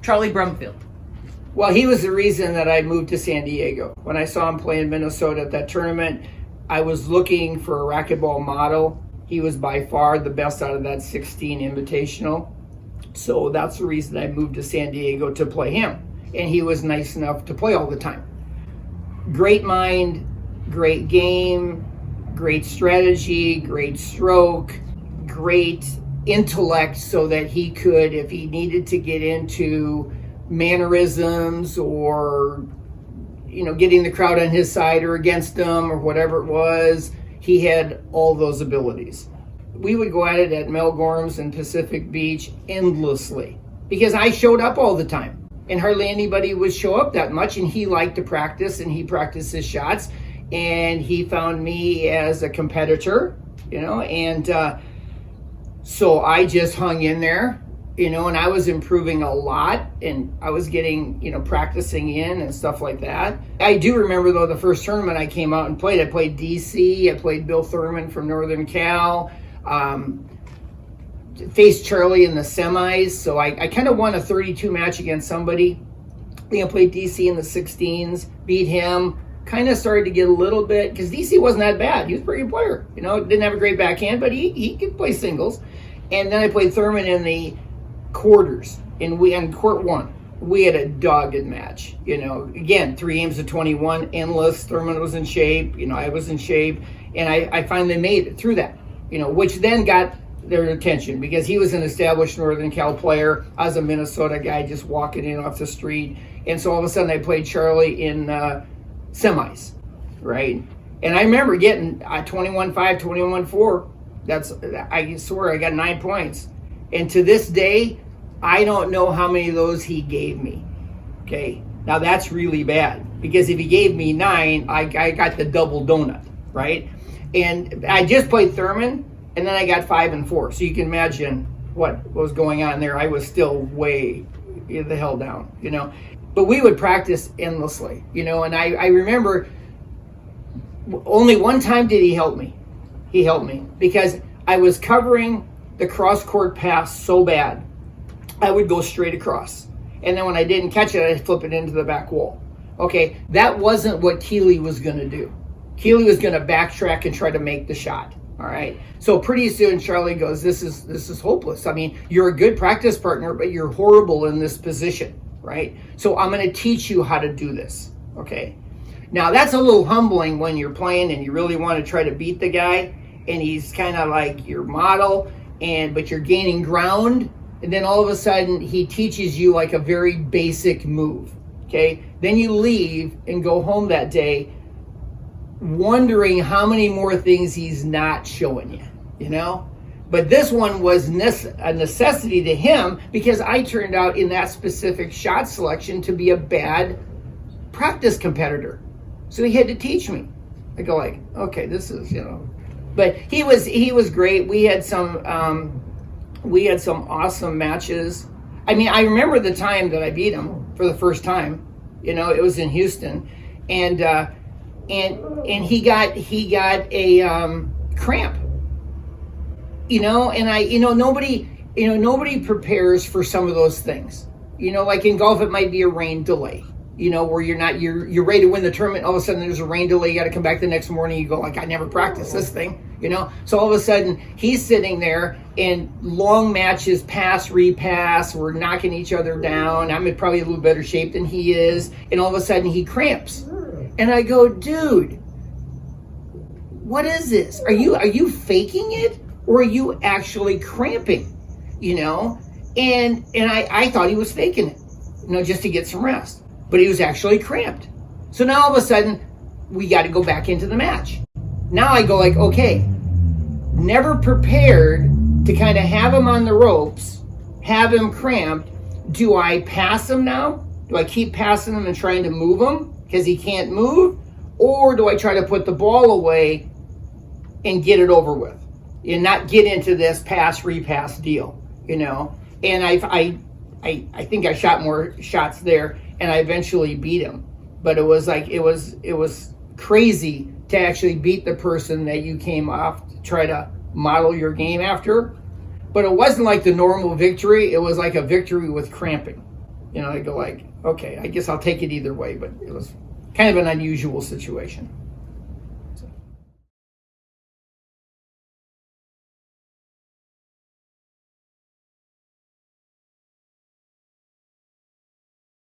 Charlie Brumfield. Well, he was the reason that I moved to San Diego. When I saw him play in Minnesota at that tournament, I was looking for a racquetball model. He was by far the best out of that 16 invitational. So that's the reason I moved to San Diego to play him. And he was nice enough to play all the time. Great mind, great game, great strategy, great stroke, great intellect, so that he could, if he needed to get into mannerisms or, getting the crowd on his side or against him or whatever it was, he had all those abilities. We would go at it at Mel Gorham's in Pacific Beach endlessly because I showed up all the time and hardly anybody would show up that much, and he liked to practice and he practiced his shots, and he found me as a competitor, and so I just hung in there, and I was improving a lot, and I was getting, practicing in and stuff like that. I do remember, though, the first tournament I came out and played, I played DC, I played Bill Thurman from Northern Cal, faced Charlie in the semis, so I kind of won a 32 match against somebody. I played DC in the 16s, beat him, kind of started to get a little bit, because DC wasn't that bad. He was a pretty good player. Didn't have a great backhand, but he could play singles. And then I played Thurman in the quarters, and we on court one. We had a dogged match. Again, 3 games of 21, endless. Thurman was in shape. I was in shape, and I finally made it through that. Which then got their attention because he was an established Northern Cal player. I was a Minnesota guy just walking in off the street, and so all of a sudden I played Charlie in semis, right? And I remember getting 21-5, 21-4. I swear I got 9 points. And to this day, I don't know how many of those he gave me. Okay, now that's really bad because if he gave me 9, I got the double donut, right? And I just played Thurman, and then I got 5 and 4. So you can imagine what was going on there. I was still way the hell down, But we would practice endlessly, and I remember only one time did he help me. He helped me because I was covering the cross-court pass so bad, I would go straight across. And then when I didn't catch it, I'd flip it into the back wall. Okay, that wasn't what Keeley was going to do. Keeley was going to backtrack and try to make the shot. All right. So pretty soon Charlie goes, this is hopeless. I mean, you're a good practice partner, but you're horrible in this position, right? So I'm going to teach you how to do this. Okay. Now that's a little humbling when you're playing and you really want to try to beat the guy, and he's kind of like your model, but you're gaining ground, and then all of a sudden he teaches you like a very basic move. Okay. Then you leave and go home that day wondering how many more things he's not showing you, But this one was a necessity to him because I turned out in that specific shot selection to be a bad practice competitor. So he had to teach me. I go like, okay, this is, But he was great. We had some awesome matches. I mean, I remember the time that I beat him for the first time. It was in Houston, and he got a cramp, and nobody prepares for some of those things, like in golf, it might be a rain delay, where you're ready to win the tournament. All of a sudden there's a rain delay. You got to come back the next morning. You go like, I never practiced this thing, So all of a sudden he's sitting there in long matches, pass, repass. We're knocking each other down. I'm in probably a little better shape than he is. And all of a sudden he cramps. And I go, dude, what is this? Are you faking it, or are you actually cramping? And I thought he was faking it, just to get some rest. But he was actually cramped. So now all of a sudden, we got to go back into the match. Now I go like, okay, never prepared to kind of have him on the ropes, have him cramped. Do I pass him now? Do I keep passing him and trying to move him because he can't move? Or do I try to put the ball away and get it over with and not get into this pass, repass deal, And I think I shot more shots there, and I eventually beat him. But it was like, it was crazy to actually beat the person that you came off to try to model your game after. But it wasn't like the normal victory. It was like a victory with cramping. I go like, okay, I guess I'll take it either way. But it was kind of an unusual situation.